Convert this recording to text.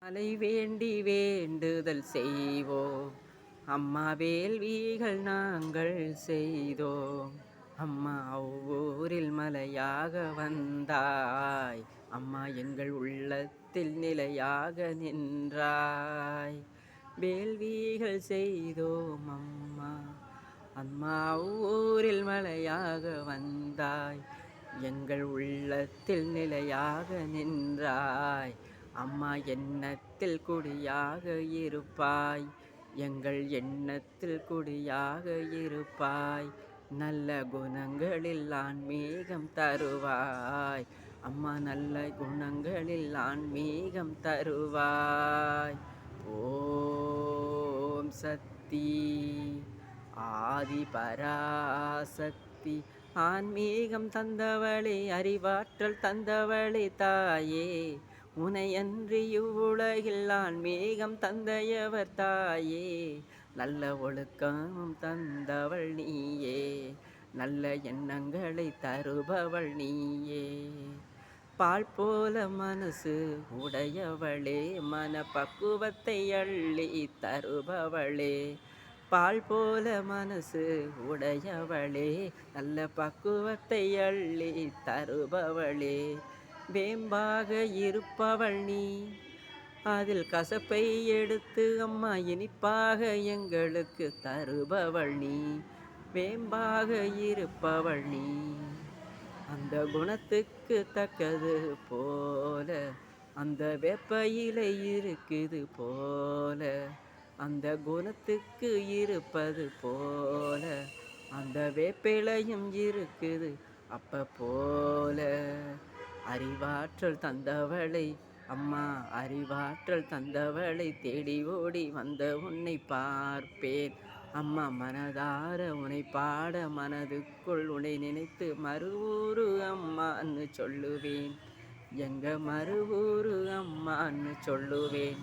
அலை வேண்டி வேண்டுதல் செய்வோம். அம்மா வேள்விகள் நாங்கள் செய்தோம். அம்மா அவ்வூரில் மலையாக வந்தாய். அம்மா எங்கள் உள்ளத்தில் நிலையாக நின்றாய். வேள்விகள் செய்தோம் அம்மா. அம்மா அவ்வூரில் மலையாக வந்தாய். எங்கள் உள்ளத்தில் நிலையாக நின்றாய். அம்மா எண்ணத்தில் குடியாக இருப்பாய். எங்கள் எண்ணத்தில் குடியாக இருப்பாய். நல்ல குணங்களில் ஆன்மீகம் தருவாய். அம்மா நல்ல குணங்களில் ஆன்மீகம் தருவாய். ஓம் சக்தி ஆதி பராசக்தி ஆன்மீகம் தந்தவளே, அறிவாற்றல் தந்தவளே தாயே. உனையன்றி இவ்வுலகில் ஆன்மீகம் தந்தையவர் தாயே. நல்ல ஒழுக்கம் தந்தவள் நீயே. நல்ல எண்ணங்களை தருபவள் நீயே. பால் போல மனசு உடையவளே, மனப்பக்குவத்தை அள்ளி தருபவளே. பால் போல மனசு உடையவளே, நல்ல பக்குவத்தை அள்ளி தருபவளே. வேம்பாக இருப்பவள் நீ, அதில் கசப்பை எடுத்து அம்மா இனிப்பாக எங்களுக்கு தருபவள் நீ. வேம்பாக இருப்பவள் நீ, அந்த குணத்துக்கு தக்கது போல அந்த வேப்பையிலை இருக்குது போல. அந்த குணத்துக்கு இருப்பது போல அந்த வேப்பிலையும் இருக்குது அப்ப போல. அறிவாற்றல் தந்தவளை அம்மா, அறிவாற்றல் தந்தவளை தேடி ஓடி வந்த உன்னை பார்ப்பேன் அம்மா. மனதார உன்னை பாட மனதுக்குள் உன்னை நினைத்து மறுவூரு அம்மான்னு சொல்லுவேன். எங்க மறுவூரு அம்மான்னு சொல்லுவேன்.